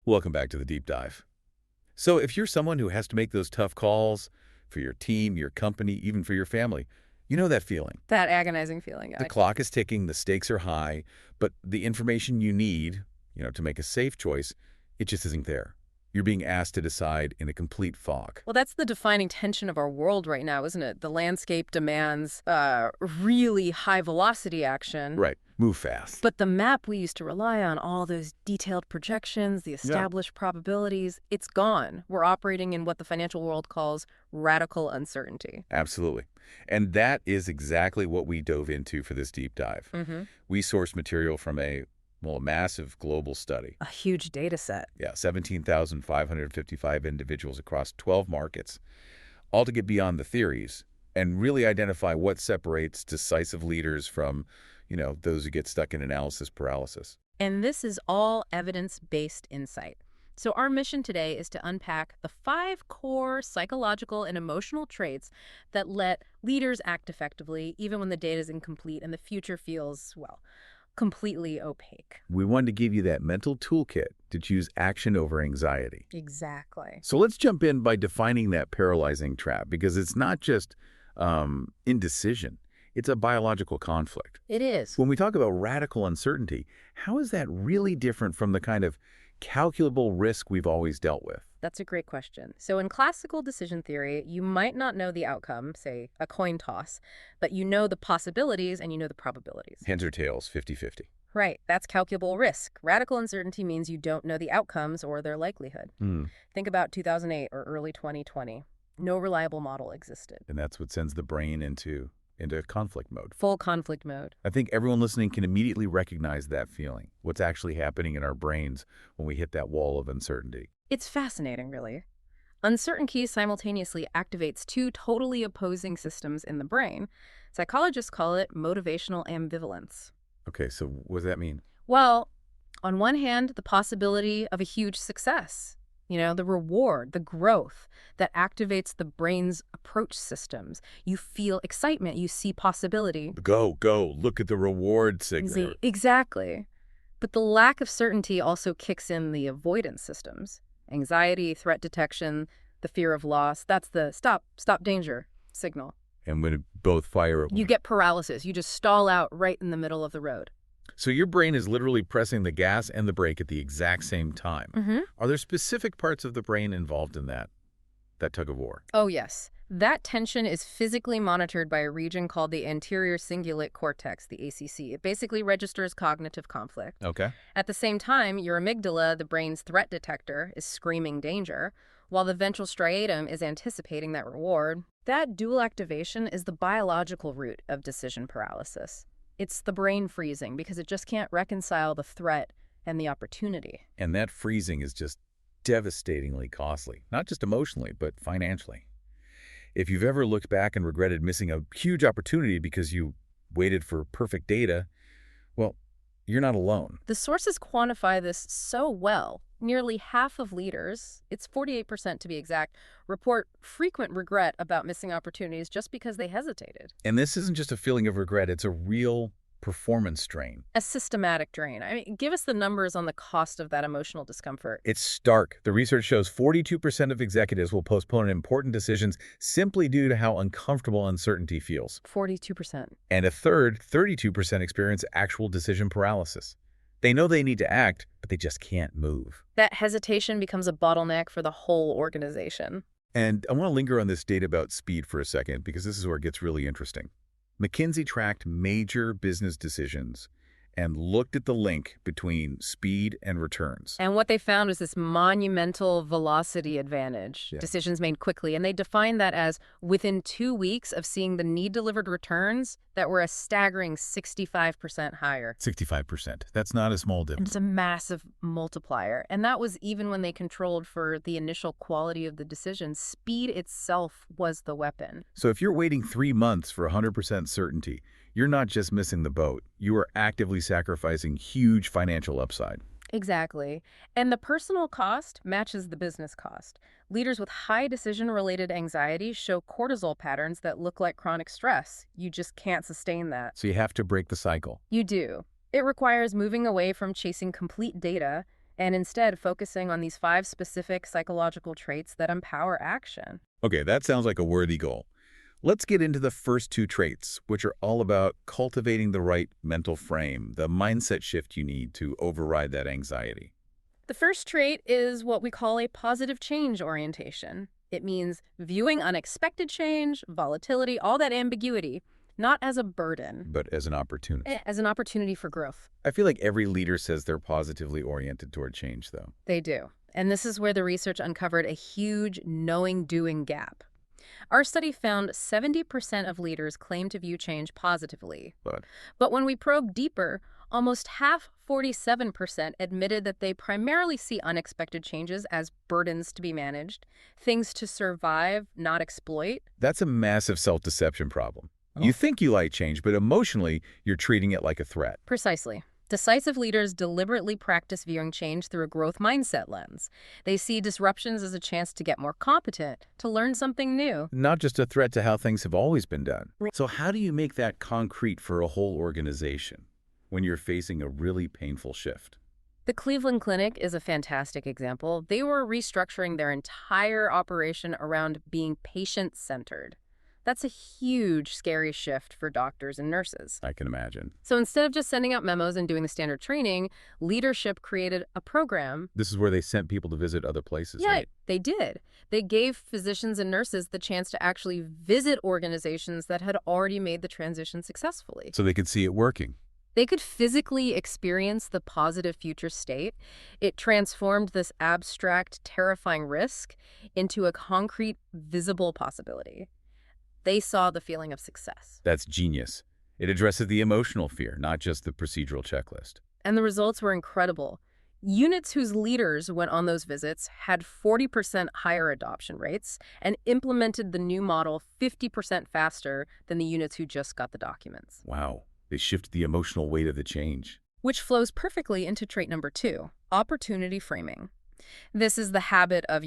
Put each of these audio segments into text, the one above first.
Welcome back to the deep dive. So if you're someone who has to make those tough calls for your team, your company, even for your family, you know that feeling. That agonizing feeling. The clock is ticking, the stakes are high, but the information you need, to make a safe choice, it just isn't there. You're being asked to decide in a complete fog. Well, that's the defining tension of our world right now, isn't it? The landscape demands really high-velocity action. Right. Move fast. But the map we used to rely on, all those detailed projections, the Yeah. established probabilities, it's gone. We're operating in what the financial world calls radical uncertainty. Absolutely. And that is exactly what we dove into for this deep dive. We sourced material from a massive global study. A huge data set. Yeah, 17,555 individuals across 12 markets, all to get beyond the theories and really identify what separates decisive leaders from, those who get stuck in analysis paralysis. And this is all evidence-based insight. So our mission today is to unpack the 5 core psychological and emotional traits that let leaders act effectively, even when the data is incomplete and the future feels, well, completely opaque. We wanted to give you that mental toolkit to choose action over anxiety. Exactly. So let's jump in by defining that paralyzing trap, because it's not just indecision. It's a biological conflict. It is. When we talk about radical uncertainty, how is that really different from the kind of calculable risk we've always dealt with? That's a great question. So in classical decision theory, you might not know the outcome, say a coin toss, but you know the possibilities and you know the probabilities. Heads or tails, 50-50. Right, that's calculable risk. Radical uncertainty means you don't know the outcomes or their likelihood. Think about 2008 or early 2020. No reliable model existed. And that's what sends the brain into conflict mode. Full conflict mode. I think everyone listening can immediately recognize that feeling, what's actually happening in our brains when we hit that wall of uncertainty. It's fascinating, really. Uncertainty simultaneously activates 2 totally opposing systems in the brain. Psychologists call it motivational ambivalence. Okay, so what does that mean? Well, on one hand, the possibility of a huge success, the reward, the growth that activates the brain's approach systems. You feel excitement, you see possibility. Go, look at the reward signal. Exactly. But the lack of certainty also kicks in the avoidance systems. Anxiety, threat detection, the fear of loss, that's the stop danger signal. And when it both fire... You get paralysis. You just stall out right in the middle of the road. So your brain is literally pressing the gas and the brake at the exact same time. Are there specific parts of the brain involved in that tug of war? Oh, yes. That tension is physically monitored by a region called the anterior cingulate cortex, the ACC. It basically registers cognitive conflict. Okay. At the same time, your amygdala, the brain's threat detector, is screaming danger, while the ventral striatum is anticipating that reward. That dual activation is the biological root of decision paralysis. It's the brain freezing because it just can't reconcile the threat and the opportunity. And that freezing is just devastatingly costly, not just emotionally, but financially. If you've ever looked back and regretted missing a huge opportunity because you waited for perfect data, well, you're not alone. The sources quantify this so well. Nearly half of leaders, it's 48% to be exact, report frequent regret about missing opportunities just because they hesitated. And this isn't just a feeling of regret, it's a real performance drain. A systematic drain. I mean, give us the numbers on the cost of that emotional discomfort. It's stark. The research shows 42% of executives will postpone important decisions simply due to how uncomfortable uncertainty feels. 42%. And a third, 32%, experience actual decision paralysis. They know they need to act, but they just can't move. That hesitation becomes a bottleneck for the whole organization. And I want to linger on this data about speed for a second, because this is where it gets really interesting. McKinsey tracked major business decisions and looked at the link between speed and returns. And what they found was this monumental velocity advantage, decisions made quickly. And they defined that as within 2 weeks of seeing the need-delivered returns that were a staggering 65% higher. 65%. That's not a small difference. It's a massive multiplier. And that was even when they controlled for the initial quality of the decision. Speed itself was the weapon. So if you're waiting 3 months for 100% certainty, you're not just missing the boat. You are actively sacrificing huge financial upside. Exactly. And the personal cost matches the business cost. Leaders with high decision-related anxiety show cortisol patterns that look like chronic stress. You just can't sustain that. So you have to break the cycle. You do. It requires moving away from chasing complete data and instead focusing on these 5 specific psychological traits that empower action. Okay, that sounds like a worthy goal. Let's get into the first two traits, which are all about cultivating the right mental frame, the mindset shift you need to override that anxiety. The first trait is what we call a positive change orientation. It means viewing unexpected change, volatility, all that ambiguity, not as a burden, But as an opportunity. as an opportunity for growth. I feel like every leader says they're positively oriented toward change, though. They do. And this is where the research uncovered a huge knowing-doing gap. Our study found 70% of leaders claim to view change positively. But But when we probed deeper, almost half, 47%, admitted that they primarily see unexpected changes as burdens to be managed, things to survive, not exploit. that's a massive self-deception problem. Oh. You think you like change, but emotionally, you're treating it like a threat. Precisely. Decisive leaders deliberately practice viewing change through a growth mindset lens. They see disruptions as a chance to get more competent, to learn something new. Not just a threat to how things have always been done. Right. So how do you make that concrete for a whole organization when you're facing a really painful shift? The Cleveland Clinic is a fantastic example. They were restructuring their entire operation around being patient-centered. That's a huge, scary shift for doctors and nurses. I can imagine. So instead of just sending out memos and doing the standard training, leadership created a program. This is where they sent people to visit other places, Yeah, right? they did. They gave physicians and nurses the chance to actually visit organizations that had already made the transition successfully. So they could see it working. They could physically experience the positive future state. It transformed this abstract, terrifying risk into a concrete, visible possibility. They saw the feeling of success. That's genius. It addresses the emotional fear, not just the procedural checklist. And the results were incredible. Units whose leaders went on those visits had 40% higher adoption rates and implemented the new model 50% faster than the units who just got the documents. Wow. They shifted the emotional weight of the change. Which flows perfectly into trait number 2, opportunity framing. This is the habit of,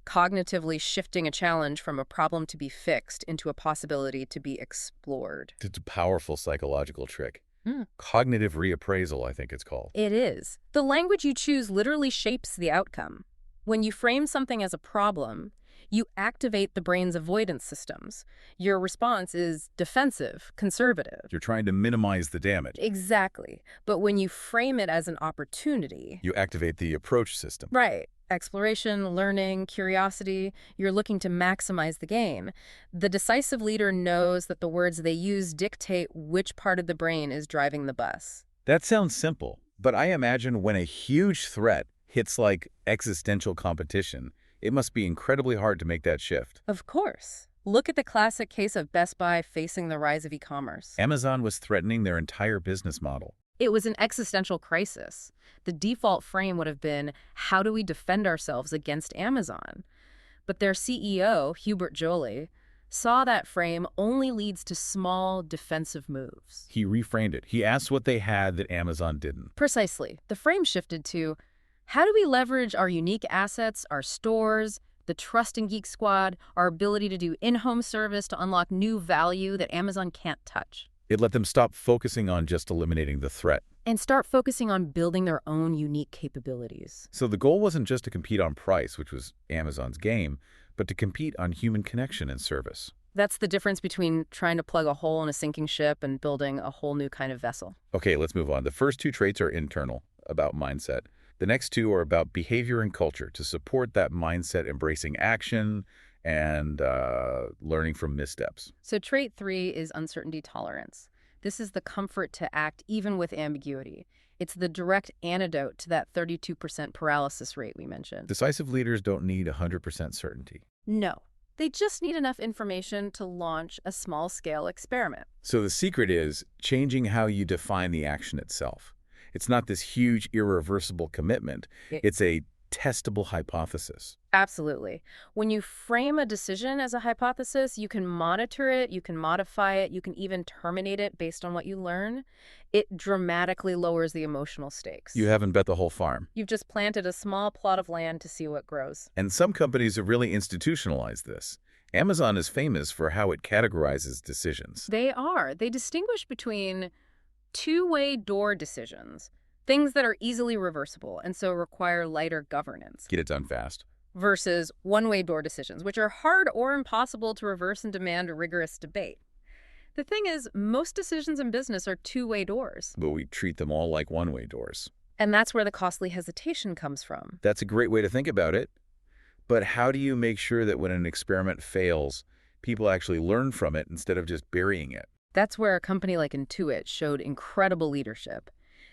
cognitively shifting a challenge from a problem to be fixed into a possibility to be explored. It's a powerful psychological trick. Hmm. Cognitive reappraisal, I think it's called. It is. The language you choose literally shapes the outcome. When you frame something as a problem, you activate the brain's avoidance systems. Your response is defensive, conservative. You're trying to minimize the damage. Exactly. But when you frame it as an opportunity, You activate the approach system. right, exploration, learning, curiosity, you're looking to maximize the gain. The decisive leader knows that the words they use dictate which part of the brain is driving the bus. That sounds simple, but I imagine when a huge threat hits like existential competition, it must be incredibly hard to make that shift. Of course. Look at the classic case of Best Buy facing the rise of e-commerce. Amazon was threatening their entire business model. It was an existential crisis. The default frame would have been, how do we defend ourselves against Amazon? But their CEO, Hubert Joly, saw that frame only leads to small defensive moves. He reframed it. He asked what they had that Amazon didn't. Precisely. The frame shifted to, how do we leverage our unique assets, our stores, the trust in Geek Squad, our ability to do in-home service to unlock new value that Amazon can't touch? It let them stop focusing on just eliminating the threat. And start focusing on building their own unique capabilities. So the goal wasn't just to compete on price, which was Amazon's game, but to compete on human connection and service. That's the difference between trying to plug a hole in a sinking ship and building a whole new kind of vessel. Okay, let's move on. The first two traits are internal, about mindset. The next two are about behavior and culture, to support that mindset, embracing action and learning from missteps. So trait 3 is uncertainty tolerance. This is the comfort to act even with ambiguity. It's the direct antidote to that 32% paralysis rate we mentioned. Decisive leaders don't need 100% certainty. No. They just need enough information to launch a small-scale experiment. So the secret is changing how you define the action itself. It's not this huge, irreversible commitment. It's a testable hypothesis. Absolutely. When you frame a decision as a hypothesis, you can monitor it, you can modify it, you can even terminate it based on what you learn. It dramatically lowers the emotional stakes. You haven't bet the whole farm. You've just planted a small plot of land to see what grows. And some companies have really institutionalized this. Amazon is famous for how it categorizes decisions. They are. They distinguish between two-way door decisions. Things that are easily reversible and so require lighter governance, Get it done fast. versus one-way door decisions, which are hard or impossible to reverse and demand rigorous debate. The thing is, most decisions in business are two-way doors, But we treat them all like one-way doors. and that's where the costly hesitation comes from. That's a great way to think about it. But how do you make sure that when an experiment fails, people actually learn from it instead of just burying it? That's where a company like Intuit showed incredible leadership.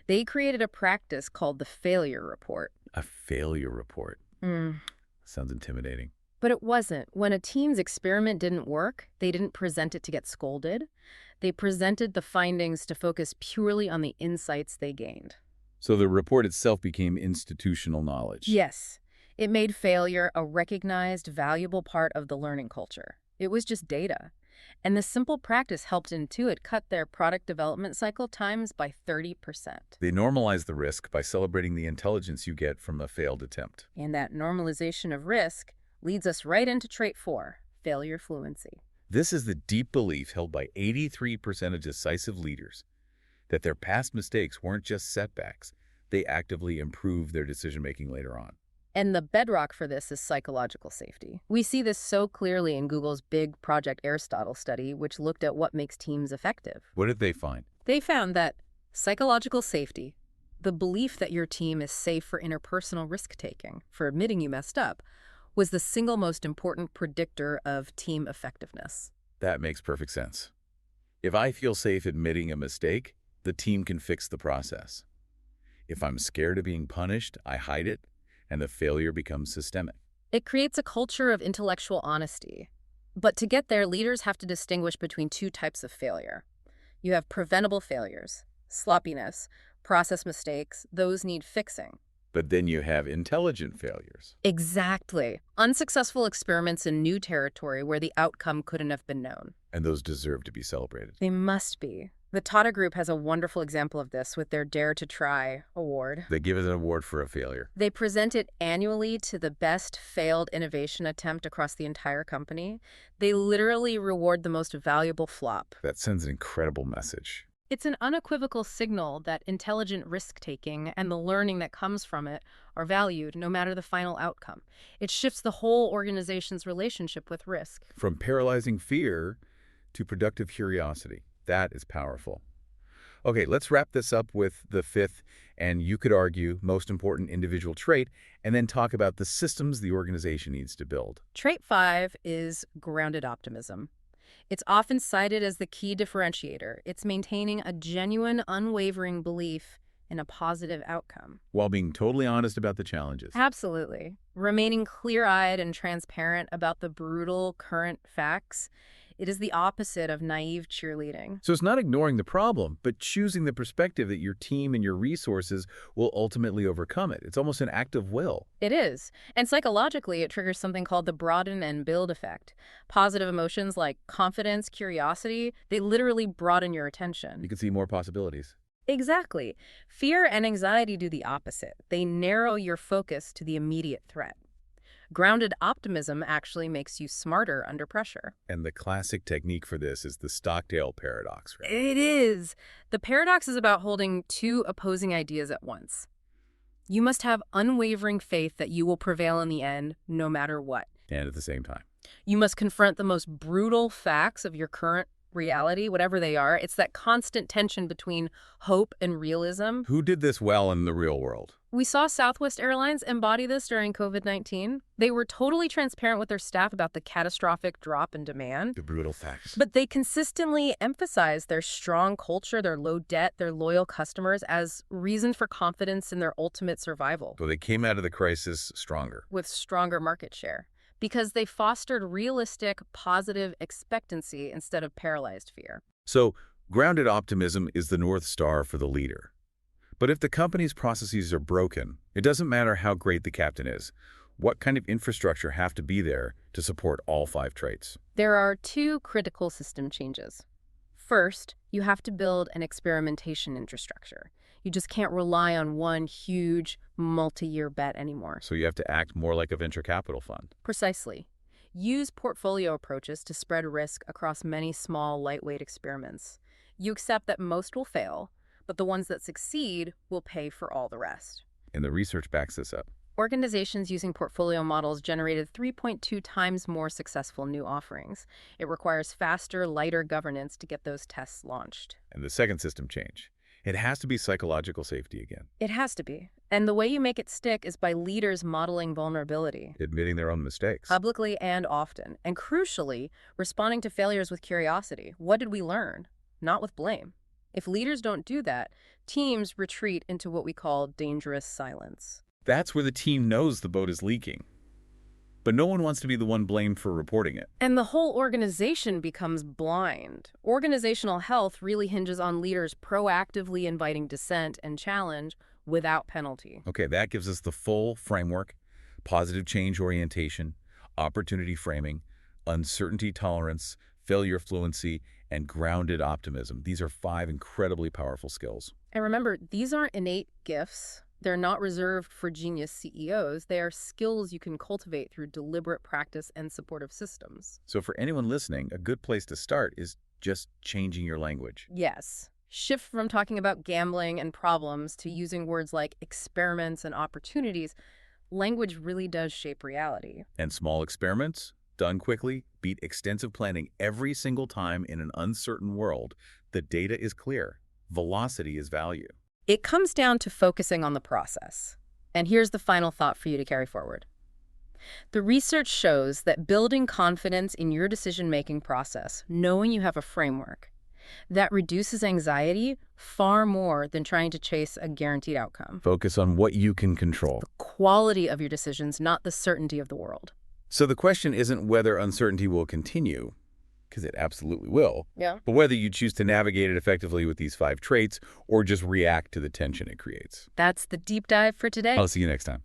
They created a practice called the failure report. A failure report. Mm. Sounds intimidating. But it wasn't. When a team's experiment didn't work, they didn't present it to get scolded. They presented the findings to focus purely on the insights they gained. So the report itself became institutional knowledge. Yes, it made failure a recognized, valuable part of the learning culture. It was just data. And the simple practice helped Intuit cut their product development cycle times by 30%. They normalize the risk by celebrating the intelligence you get from a failed attempt. And that normalization of risk leads us right into trait 4, failure fluency. This is the deep belief held by 83% of decisive leaders that their past mistakes weren't just setbacks. They actively improve their decision-making later on. And the bedrock for this is psychological safety. We see this so clearly in Google's big Project Aristotle study, which looked at what makes teams effective. What did they find? They found that psychological safety, the belief that your team is safe for interpersonal risk-taking, for admitting you messed up, was the single most important predictor of team effectiveness. That makes perfect sense. If I feel safe admitting a mistake, the team can fix the process. If I'm scared of being punished, I hide it, and the failure becomes systemic. It creates a culture of intellectual honesty. But to get there, leaders have to distinguish between two types of failure. You have preventable failures, sloppiness, process mistakes, those need fixing. But then you have intelligent failures. Exactly. Unsuccessful experiments in new territory where the outcome couldn't have been known. And those deserve to be celebrated. They must be. The Tata Group has a wonderful example of this with their Dare to Try award. They give us an award for a failure. They present it annually to the best failed innovation attempt across the entire company. They literally reward the most valuable flop. That sends an incredible message. It's an unequivocal signal that intelligent risk-taking and the learning that comes from it are valued no matter the final outcome. It shifts the whole organization's relationship with risk. From paralyzing fear to productive curiosity. That is powerful. Okay, let's wrap this up with the fifth, and you could argue, most important individual trait, and then talk about the systems the organization needs to build. Trait 5 is grounded optimism. It's often cited as the key differentiator. It's maintaining a genuine, unwavering belief in a positive outcome. While being totally honest about the challenges. Absolutely. Remaining clear-eyed and transparent about the brutal current facts. It is the opposite of naive cheerleading. So it's not ignoring the problem, but choosing the perspective that your team and your resources will ultimately overcome it. It's almost an act of will. It is. And psychologically, it triggers something called the broaden and build effect. Positive emotions like confidence, curiosity, they literally broaden your attention. You can see more possibilities. Exactly. Fear and anxiety do the opposite. They narrow your focus to the immediate threat. Grounded optimism actually makes you smarter under pressure. And the classic technique for this is the Stockdale paradox, right? It is. The paradox is about holding two opposing ideas at once. You must have unwavering faith that you will prevail in the end, no matter what. And at the same time. You must confront the most brutal facts of your current reality, whatever they are. It's that constant tension between hope and realism. Who did this well in the real world? We saw Southwest Airlines embody this during COVID-19. They were totally transparent with their staff about the catastrophic drop in demand. The brutal facts. But they consistently emphasized their strong culture, their low debt, their loyal customers as reason for confidence in their ultimate survival. So they came out of the crisis stronger. With stronger market share. Because they fostered realistic, positive expectancy instead of paralyzed fear. So grounded optimism is the North Star for the leader. But if the company's processes are broken, it doesn't matter how great the captain is. What kind of infrastructure have to be there to support all 5 traits? There are 2 critical system changes. First, you have to build an experimentation infrastructure. You just can't rely on one huge, multi-year bet anymore. So you have to act more like a venture capital fund. Precisely. Use portfolio approaches to spread risk across many small, lightweight experiments. You accept that most will fail, but the ones that succeed will pay for all the rest. And the research backs this up. Organizations using portfolio models generated 3.2 times more successful new offerings. It requires faster, lighter governance to get those tests launched. And the second system change. It has to be psychological safety again. It has to be. And the way you make it stick is by leaders modeling vulnerability. Admitting their own mistakes. Publicly and often. And crucially, responding to failures with curiosity. What did we learn? Not with blame. If leaders don't do that, teams retreat into what we call dangerous silence. That's where the team knows the boat is leaking. But no one wants to be the one blamed for reporting it. And the whole organization becomes blind. Organizational health really hinges on leaders proactively inviting dissent and challenge without penalty. Okay, that gives us the full framework: positive change orientation, opportunity framing, uncertainty tolerance, failure fluency, and grounded optimism. These are 5 incredibly powerful skills. And remember, these aren't innate gifts. They're not reserved for genius CEOs. They are skills you can cultivate through deliberate practice and supportive systems. So for anyone listening, a good place to start is just changing your language. Yes. Shift from talking about gambling and problems to using words like experiments and opportunities. Language really does shape reality. And small experiments, done quickly, beat extensive planning every single time in an uncertain world. The data is clear. Velocity is value. It comes down to focusing on the process. And here's the final thought for you to carry forward. The research shows that building confidence in your decision-making process, knowing you have a framework, that reduces anxiety far more than trying to chase a guaranteed outcome. Focus on what you can control. The quality of your decisions, not the certainty of the world. So the question isn't whether uncertainty will continue, because it absolutely will, Yeah. but whether you choose to navigate it effectively with these 5 traits or just react to the tension it creates. That's the deep dive for today. I'll see you next time.